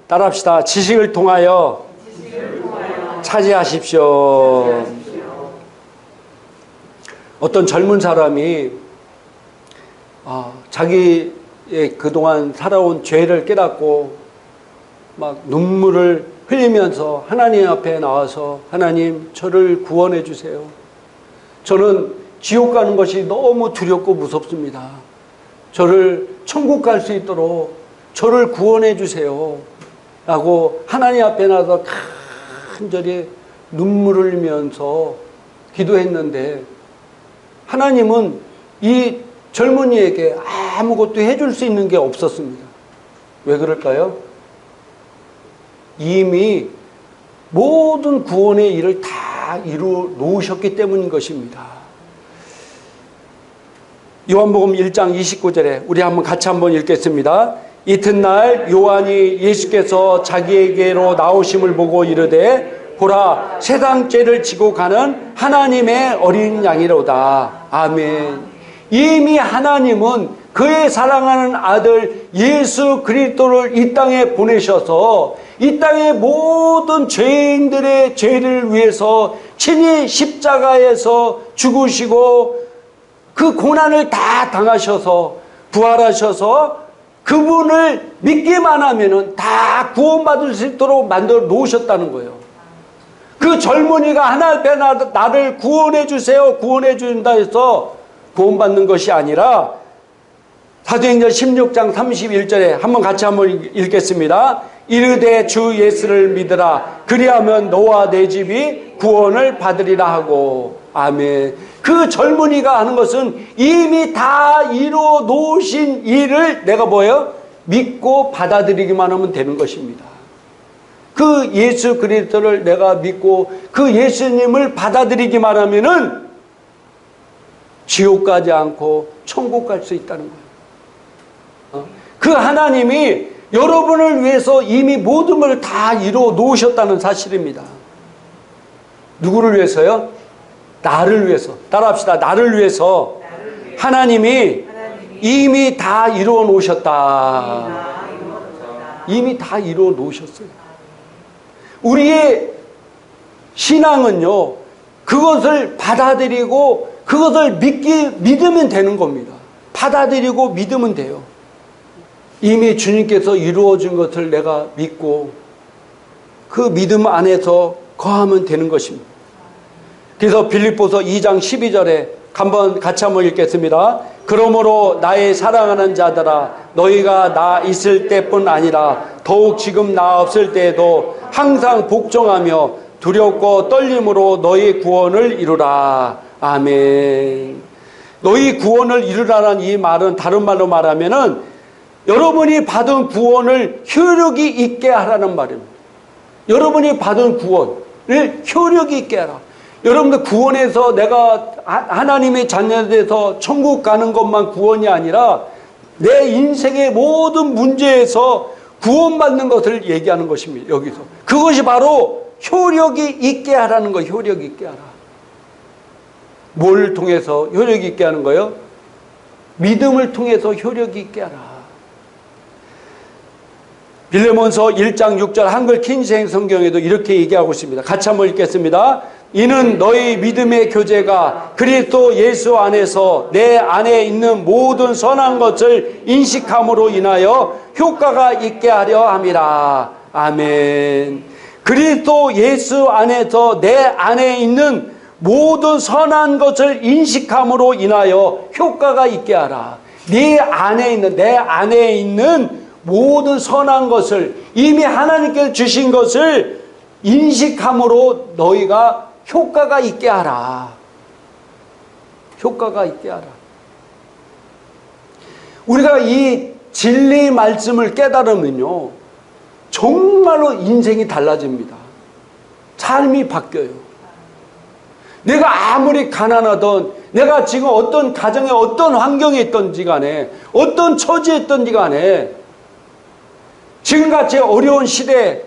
따라합시다. 지식을 통하여 차지하십시오. 어떤 젊은 사람이 자기의 그동안 살아온 죄를 깨닫고 막 눈물을 흘리면서 하나님 앞에 나와서 하나님, 저를 구원해 주세요. 저는 지옥 가는 것이 너무 두렵고 무섭습니다. 저를 천국 갈 수 있도록 저를 구원해 주세요. 라고 하나님 앞에 나와서 간절히 눈물을 흘리면서 기도했는데 하나님은 이 젊은이에게 아무것도 해줄 수 있는 게 없었습니다. 왜 그럴까요? 이미 모든 구원의 일을 다 이루어 놓으셨기 때문인 것입니다. 요한복음 1장 29절에 우리 같이 한번 읽겠습니다. 이튿날 요한이 예수께서 자기에게로 나오심을 보고 이르되 보라, 세상 죄를 지고 가는 하나님의 어린 양이로다. 아멘. 이미 하나님은 그의 사랑하는 아들 예수 그리스도를 이 땅에 보내셔서 이 땅의 모든 죄인들의 죄를 위해서 친히 십자가에서 죽으시고 그 고난을 다 당하셔서 부활하셔서 그분을 믿기만 하면은 다 구원받을 수 있도록 만들어 놓으셨다는 거예요. 그 젊은이가 하나님 앞에 나를 구원해 주세요, 구원해 준다 해서 구원받는 것이 아니라 사도행전 16장 31절에 같이 한번 읽겠습니다. 이르되 주 예수를 믿으라, 그리하면 너와 내 집이 구원을 받으리라 하고. 아멘. 그 젊은이가 하는 것은 이미 다 이루어 놓으신 일을 내가 믿고 받아들이기만 하면 되는 것입니다. 그 예수 그리스도를 내가 믿고 그 예수님을 받아들이기만 하면은 지옥 가지 않고 천국 갈 수 있다는 거예요. 그 하나님이 여러분을 위해서 이미 모든 걸 다 이루어 놓으셨다는 사실입니다. 누구를 위해서요? 나를 위해서. 따라합시다. 나를 위해서 하나님이 이미 다 이루어 놓으셨다. 이미 다 이루어 놓으셨어요. 우리의 신앙은요, 그것을 받아들이고 그것을 믿으면 되는 겁니다. 받아들이고 믿으면 돼요. 이미 주님께서 이루어진 것을 내가 믿고 그 믿음 안에서 거하면 되는 것입니다. 그래서 빌립보서 2장 12절에 같이 한번 읽겠습니다. 그러므로 나의 사랑하는 자들아, 너희가 나 있을 때뿐 아니라 더욱 지금 나 없을 때에도 항상 복종하며 두렵고 떨림으로 너희 구원을 이루라. 아멘. 너희 구원을 이루라는 이 말은 다른 말로 말하면은 여러분이 받은 구원을 효력이 있게 하라는 말입니다. 여러분이 받은 구원을 효력이 있게 하라. 여러분들 구원해서 내가 하나님의 자녀돼서 천국 가는 것만 구원이 아니라 내 인생의 모든 문제에서 구원받는 것을 얘기하는 것입니다. 여기서 그것이 바로 효력이 있게 하라는 거예요. 효력이 있게 하라. 뭘 통해서 효력이 있게 하는 거예요? 믿음을 통해서 효력이 있게 하라. 빌레몬서 1장 6절 한글 킹제임스 성경에도 이렇게 얘기하고 있습니다. 같이 한번 읽겠습니다. 이는 너희 믿음의 교제가 그리스도 예수 안에서 내 안에 있는 모든 선한 것을 인식함으로 인하여 효과가 있게 하려 함이라. 아멘. 그리스도 예수 안에서 내 안에 있는 모든 선한 것을 인식함으로 인하여 효과가 있게 하라. 내 안에 있는 모든 선한 것을 이미 하나님께서 주신 것을 인식함으로 너희가 효과가 있게 하라. 효과가 있게 하라. 우리가 이 진리 말씀을 깨달으면요, 정말로 인생이 달라집니다. 삶이 바뀌어요. 내가 아무리 가난하던, 내가 지금 어떤 가정에 어떤 환경에 있던지 간에, 어떤 처지에 있던지 간에, 지금같이 어려운 시대,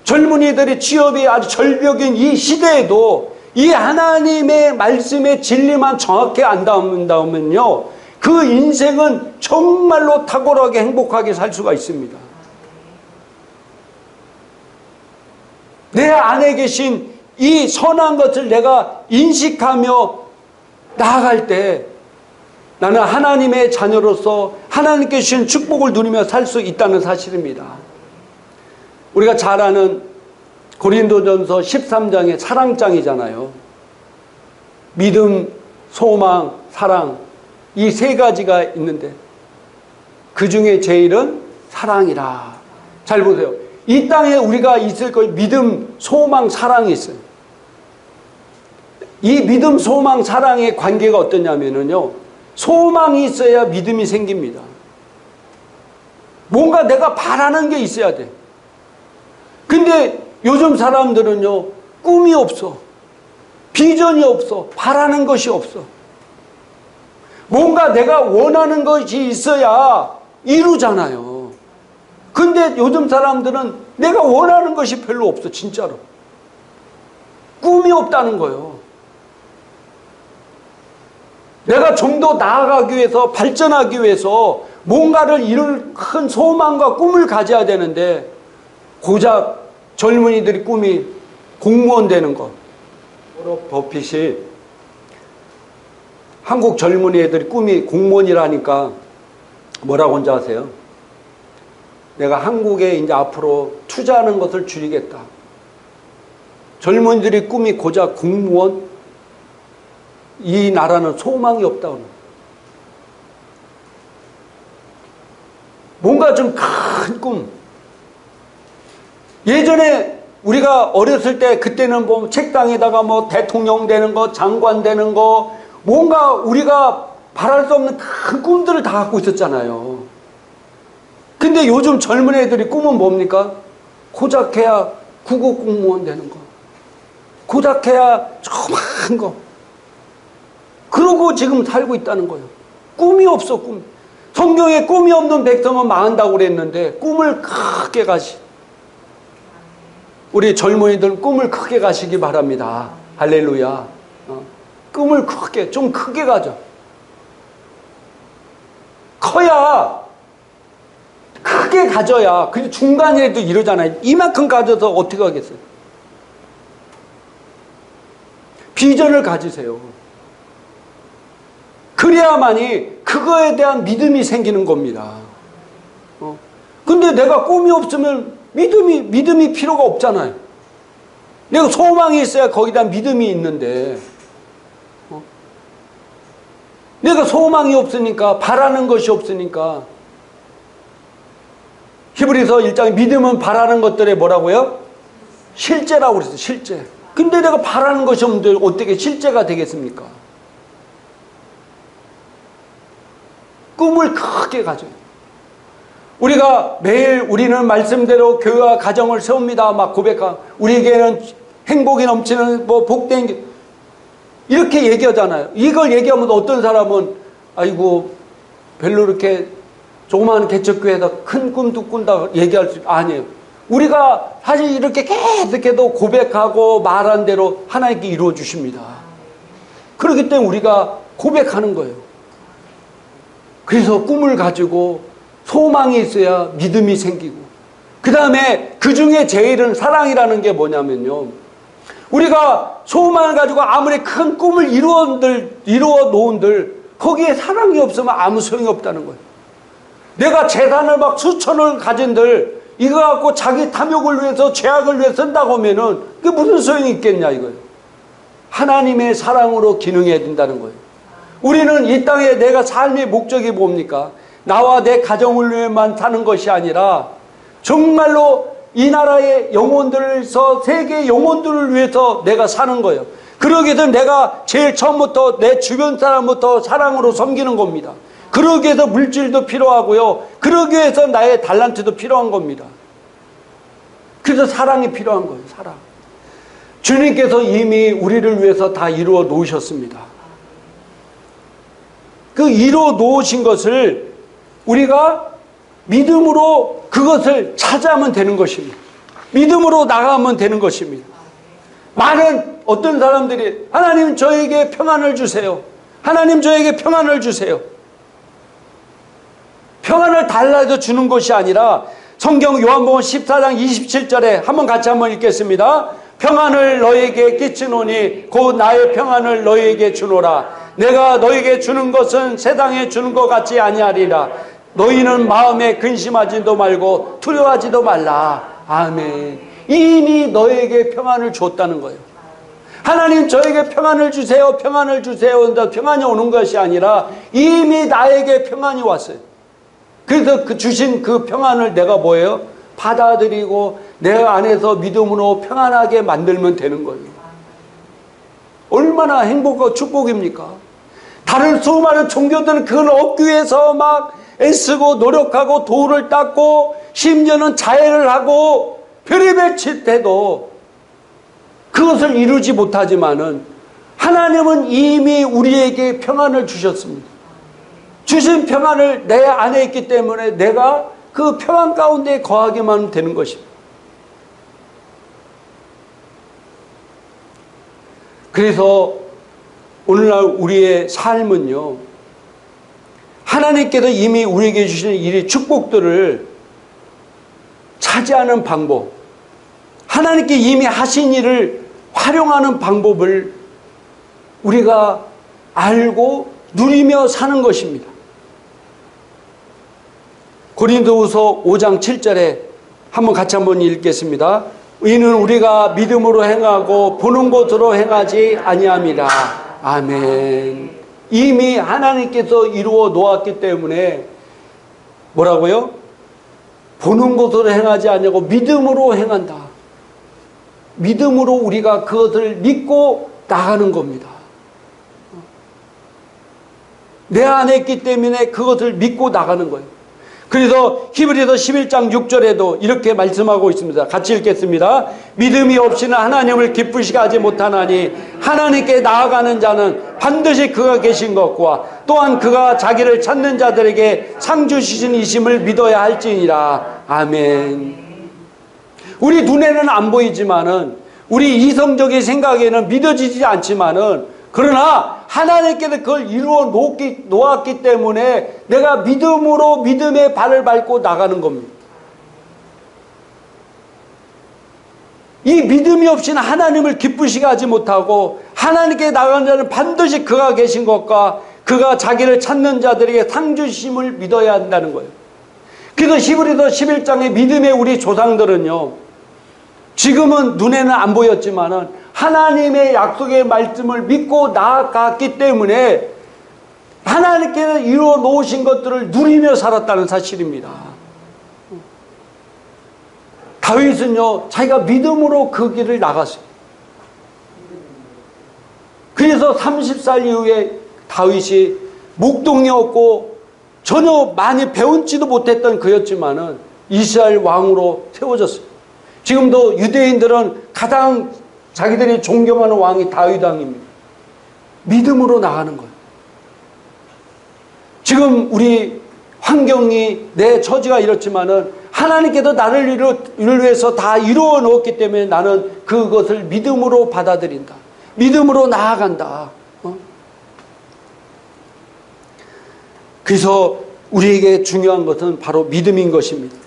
젊은이들의 취업이 아주 절벽인 이 시대에도 이 하나님의 말씀의 진리만 정확히 안다면요, 그 인생은 정말로 탁월하게 행복하게 살 수가 있습니다. 내 안에 계신 이 선한 것을 내가 인식하며 나아갈 때 나는 하나님의 자녀로서 하나님께 주신 축복을 누리며 살 수 있다는 사실입니다. 우리가 잘 아는 고린도전서 13장의 사랑장이잖아요. 믿음, 소망, 사랑, 이 세 가지가 있는데 그 중에 제일은 사랑이라. 잘 보세요. 이 땅에 우리가 있을 거 믿음, 소망, 사랑이 있어요. 이 믿음, 소망, 사랑의 관계가 어떠냐면요, 소망이 있어야 믿음이 생깁니다. 뭔가 내가 바라는 게 있어야 돼. 근데 요즘 사람들은요, 꿈이 없어. 비전이 없어. 바라는 것이 없어. 뭔가 내가 원하는 것이 있어야 이루잖아요. 근데 요즘 사람들은 내가 원하는 것이 별로 없어, 진짜로. 꿈이 없다는 거예요. 내가 좀 더 나아가기 위해서, 발전하기 위해서 뭔가를 이룰 큰 소망과 꿈을 가져야 되는데 고작 젊은이들이 꿈이 공무원 되는 것. 버핏이 한국 젊은이 애들이 꿈이 공무원이라니까 뭐라고 혼자 하세요? 내가 한국에 이제 앞으로 투자하는 것을 줄이겠다. 젊은이들이 꿈이 고작 공무원? 이 나라는 소망이 없다고. 뭔가 좀 큰 꿈. 예전에 우리가 어렸을 때 그때는 뭐 책당에다가 뭐 대통령 되는 거, 장관 되는 거, 뭔가 우리가 바랄 수 없는 큰 꿈들을 다 갖고 있었잖아요. 근데 요즘 젊은 애들이 꿈은 뭡니까? 고작 해야 구급 공무원 되는 거. 고작 해야 조그만 거. 그러고 지금 살고 있다는 거예요. 꿈이 없어, 꿈. 성경에 꿈이 없는 백성은 망한다고 그랬는데 꿈을 크게 가시. 우리 젊은이들 꿈을 크게 가시기 바랍니다. 할렐루야. 꿈을 크게, 좀 크게 가져. 커야, 크게 가져야. 근데 중간에도 이러잖아요. 이만큼 가져서 어떻게 하겠어요? 비전을 가지세요. 그래야만이 그거에 대한 믿음이 생기는 겁니다. 근데 내가 꿈이 없으면 믿음이 필요가 없잖아요. 내가 소망이 있어야 거기다 믿음이 있는데, 내가 소망이 없으니까, 바라는 것이 없으니까. 히브리서 1장에 믿음은 바라는 것들에 뭐라고요? 실제라고 그랬어요, 실제. 근데 내가 바라는 것이 없는데 어떻게 실제가 되겠습니까? 꿈을 크게 가져요. 우리가 매일 우리는 말씀대로 교회와 가정을 세웁니다. 막 고백하고 우리에게는 행복이 넘치는 뭐 복된 이렇게 얘기하잖아요. 이걸 얘기하면 어떤 사람은 아이고 별로 이렇게 조그마한 개척교회에다 큰 꿈도 꾼다 얘기할 수 아니에요. 우리가 사실 이렇게 계속해도 고백하고 말한 대로 하나님께 이루어 주십니다. 그렇기 때문에 우리가 고백하는 거예요. 그래서 꿈을 가지고 소망이 있어야 믿음이 생기고, 그 다음에 그 중에 제일은 사랑이라는 게 뭐냐면요, 우리가 소망을 가지고 아무리 큰 꿈을 이루어 놓은들 거기에 사랑이 없으면 아무 소용이 없다는 거예요. 내가 재산을 막 수천을 가진들 이거 갖고 자기 탐욕을 위해서 죄악을 위해 쓴다고 하면은 그게 무슨 소용이 있겠냐 이거예요. 하나님의 사랑으로 기능해야 된다는 거예요. 우리는 이 땅에 내가 삶의 목적이 뭡니까? 나와 내 가정을 위해만 사는 것이 아니라 정말로 이 나라의 영혼들을 위해서, 세계의 영혼들을 위해서 내가 사는 거예요. 그러기 위해서 내가 제일 처음부터 내 주변 사람부터 사랑으로 섬기는 겁니다. 그러기 위해서 물질도 필요하고요. 그러기 위해서 나의 달란트도 필요한 겁니다. 그래서 사랑이 필요한 거예요. 사랑. 주님께서 이미 우리를 위해서 다 이루어 놓으셨습니다. 그 이루어 놓으신 것을 우리가 믿음으로 그것을 차지하면 되는 것입니다. 믿음으로 나가면 되는 것입니다. 많은 어떤 사람들이 하나님 저에게 평안을 주세요. 하나님 저에게 평안을 주세요. 평안을 달라서 주는 것이 아니라 성경 요한복음 14장 27절에 같이 한번 읽겠습니다. 평안을 너에게 끼치노니 곧 나의 평안을 너에게 주노라. 내가 너에게 주는 것은 세상에 주는 것 같지 아니하리라. 너희는 마음에 근심하지도 말고 두려워하지도 말라. 아멘. 이미 너에게 평안을 줬다는 거예요. 하나님 저에게 평안을 주세요. 평안을 주세요. 평안이 오는 것이 아니라 이미 나에게 평안이 왔어요. 그래서 그 주신 그 평안을 내가 뭐예요? 받아들이고 내 안에서 믿음으로 평안하게 만들면 되는 거예요. 얼마나 행복하고 축복입니까? 다른 수많은 종교들은 그걸 얻기 위해서 막 애쓰고 노력하고 돌을 닦고 심지어는 자해를 하고 별의별 짓 해도 그것을 이루지 못하지만은 하나님은 이미 우리에게 평안을 주셨습니다. 주신 평안을 내 안에 있기 때문에 내가 그 평안 가운데 거하기만 되는 것입니다. 그래서 오늘날 우리의 삶은요, 하나님께서 이미 우리에게 주시는 이 축복들을 차지하는 방법, 하나님께 이미 하신 일을 활용하는 방법을 우리가 알고 누리며 사는 것입니다. 고린도후서 5장 7절에 같이 한번 읽겠습니다. 이는 우리가 믿음으로 행하고 보는 것으로 행하지 아니함이라. 아멘. 이미 하나님께서 이루어 놓았기 때문에 뭐라고요? 보는 것으로 행하지 아니하고 믿음으로 행한다. 믿음으로 우리가 그것을 믿고 나가는 겁니다. 내 안에 있기 때문에 그것을 믿고 나가는 거예요. 그래서 히브리서 11장 6절에도 이렇게 말씀하고 있습니다. 같이 읽겠습니다. 믿음이 없이는 하나님을 기쁘시게 하지 못하나니 하나님께 나아가는 자는 반드시 그가 계신 것과 또한 그가 자기를 찾는 자들에게 상 주시는 이심을 믿어야 할지니라. 아멘. 우리 눈에는 안 보이지만은 우리 이성적인 생각에는 믿어지지 않지만은 그러나 하나님께서 그걸 이루어 놓았기 때문에 내가 믿음으로 믿음의 발을 밟고 나가는 겁니다. 이 믿음이 없이는 하나님을 기쁘시게 하지 못하고 하나님께 나가는 자는 반드시 그가 계신 것과 그가 자기를 찾는 자들에게 상 주심을 믿어야 한다는 거예요. 그래서 히브리서 11장의 믿음의 우리 조상들은요, 지금은 눈에는 안 보였지만은 하나님의 약속의 말씀을 믿고 나아갔기 때문에 하나님께서 이루어 놓으신 것들을 누리며 살았다는 사실입니다. 다윗은요, 자기가 믿음으로 그 길을 나갔어요. 그래서 30살 이후에 다윗이 목동이 없고 전혀 많이 배운지도 못했던 그였지만은 이스라엘 왕으로 세워졌어요. 지금도 유대인들은 가장 자기들이 존경하는 왕이 다윗 왕입니다. 믿음으로 나가는 거예요. 지금 우리 환경이 내 처지가 이렇지만은 하나님께서 나를 위해서 다 이루어 놓았기 때문에 나는 그것을 믿음으로 받아들인다. 믿음으로 나아간다. 그래서 우리에게 중요한 것은 바로 믿음인 것입니다.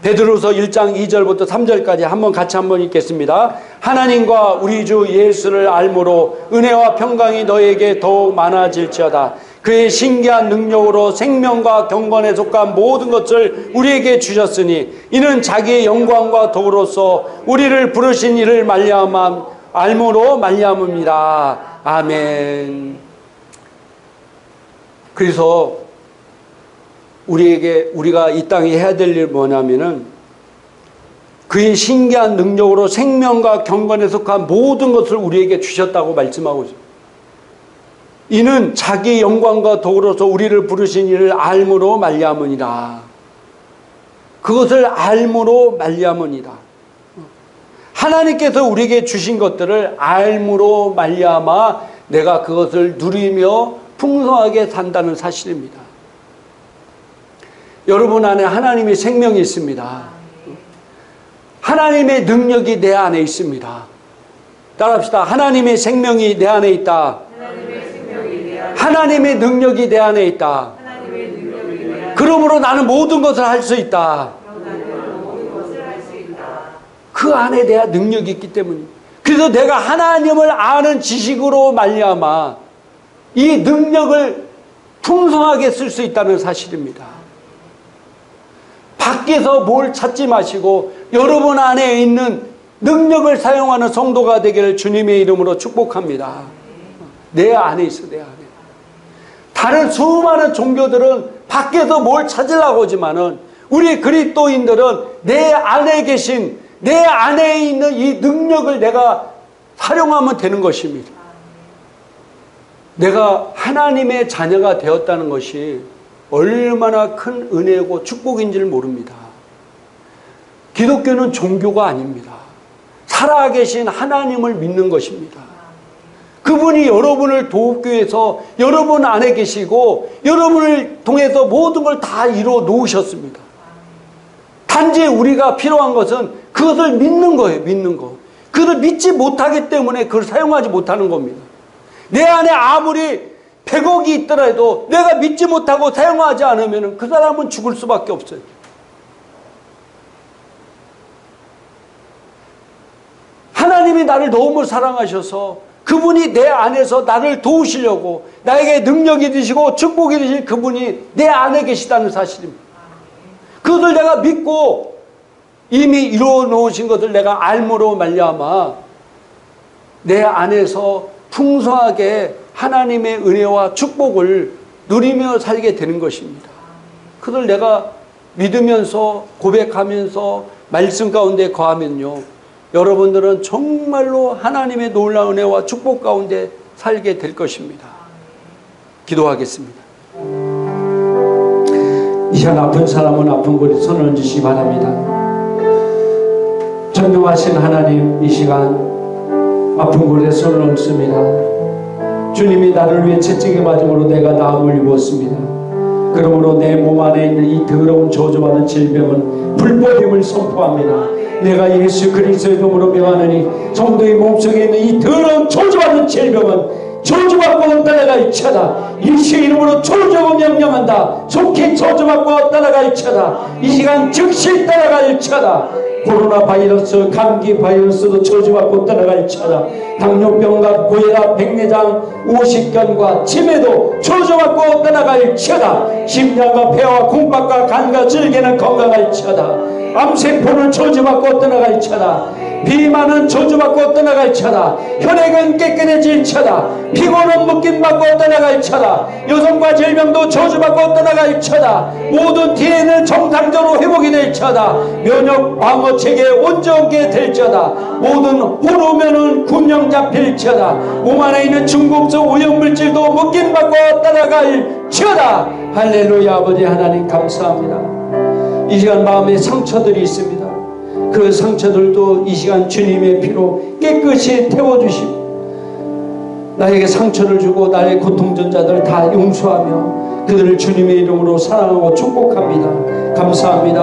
베드로서 1장 2절부터 3절까지 같이 한번 읽겠습니다. 하나님과 우리 주 예수를 알므로 은혜와 평강이 너에게 더욱 많아질지어다. 그의 신기한 능력으로 생명과 경건에 속한 모든 것을 우리에게 주셨으니 이는 자기의 영광과 도로서 우리를 부르신 이를 알므로 말미암음이라. 아멘. 그래서 우리가 이 땅에 해야 될 일 뭐냐면은 그의 신기한 능력으로 생명과 경건에 속한 모든 것을 우리에게 주셨다고 말씀하고 있습니다. 이는 자기 영광과 도로서 우리를 부르신 이를 알므로 말미암으니라. 그것을 알므로 말미암으니라. 하나님께서 우리에게 주신 것들을 알므로 말미암아 내가 그것을 누리며 풍성하게 산다는 사실입니다. 여러분 안에 하나님의 생명이 있습니다. 하나님의 능력이 내 안에 있습니다. 따라합시다. 하나님의 생명이 내 안에 있다. 하나님의 능력이 내 안에 있다. 그러므로 나는 모든 것을 할 수 있다. 그 안에 대한 능력이 있기 때문입니다. 그래서 내가 하나님을 아는 지식으로 말미암아 이 능력을 풍성하게 쓸 수 있다는 사실입니다. 밖에서 뭘 찾지 마시고 여러분 안에 있는 능력을 사용하는 성도가 되기를 주님의 이름으로 축복합니다. 내 안에 있어, 내 안에. 다른 수많은 종교들은 밖에서 뭘 찾으려고 하지만은 우리 그리스도인들은 내 안에 계신, 내 안에 있는 이 능력을 내가 활용하면 되는 것입니다. 내가 하나님의 자녀가 되었다는 것이 얼마나 큰 은혜고 축복인지를 모릅니다. 기독교는 종교가 아닙니다. 살아계신 하나님을 믿는 것입니다. 그분이 여러분을 도우기 위해서 여러분 안에 계시고 여러분을 통해서 모든 걸 다 이루어 놓으셨습니다. 단지 우리가 필요한 것은 그것을 믿는 거예요. 믿는 거. 그것을 믿지 못하기 때문에 그걸 사용하지 못하는 겁니다. 내 안에 아무리 100억이 있더라도 내가 믿지 못하고 사용하지 않으면 그 사람은 죽을 수밖에 없어요. 하나님이 나를 너무 사랑하셔서 그분이 내 안에서 나를 도우시려고 나에게 능력이 되시고 축복이 되실 그분이 내 안에 계시다는 사실입니다. 그것을 내가 믿고 이미 이루어 놓으신 것을 내가 알므로 말미암아 내 안에서 풍성하게 하나님의 은혜와 축복을 누리며 살게 되는 것입니다. 그걸 내가 믿으면서 고백하면서 말씀 가운데 거하면요, 여러분들은 정말로 하나님의 놀라운 은혜와 축복 가운데 살게 될 것입니다. 기도하겠습니다. 이 시간 아픈 사람은 아픈 곳에 손을 얹으시기 바랍니다. 전능하신 하나님, 이 시간 아픈 곳에 손을 얹습니다. 주님이 나를 위해 채찍에 맞음으로 내가 나음을 입었습니다. 그러므로 내 몸 안에 있는 이 더러운 저주받은 질병은 불법임을 선포합니다. 내가 예수 그리스도의 이름으로 명하노니 성도의 몸속에 있는 이 더러운 저주받은 질병은 저주받고 떠나갈지어다. 예수의 이름으로 저주하고 명령한다. 속히 저주받고 떠나갈지어다. 이 시간 즉시 떠나갈지어다. 코로나 바이러스, 감기 바이러스도 저주받고 떠나갈지어다. 당뇨병과 고혈압, 백내장, 오십견과 치매도 저주받고 떠나갈지어다. 심장과 폐와 콩팥과 간과 질개는 건강할지어다. 암세포는 저주받고 떠나갈지어다. 비만은 저주받고 떠나갈지어다. 혈액은 깨끗해질지어다. 피곤은 묶임받고 떠나갈지어다. 여성과 질병도 저주받고 떠나갈지어다. 모든 DNA는 정상적으로 회복이 될지어다. 면역 방어체계 온전하게 될지어다. 모든 호르몬은 균형 잡힐지어다. 몸 안에 있는 중국적 오염물질도 묶임받고 떠나갈지어다. 할렐루야. 아버지 하나님 감사합니다. 이 시간 마음에 상처들이 있습니다. 그 상처들도 이 시간 주님의 피로 깨끗이 태워주시고 나에게 상처를 주고 나의 고통전자들을 다 용서하며 그들을 주님의 이름으로 사랑하고 축복합니다. 감사합니다.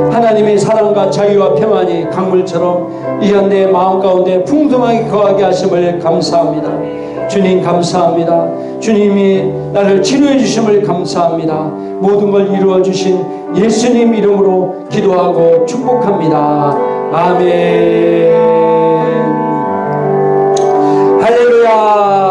하나님의 사랑과 자유와 평안이 강물처럼 이 시간 내 마음 가운데 풍성하게 거하게 하심을 감사합니다. 주님 감사합니다. 주님이 나를 치료해 주심을 감사합니다. 모든 걸 이루어 주신 예수님 이름으로 기도하고 축복합니다. 아멘. 할렐루야.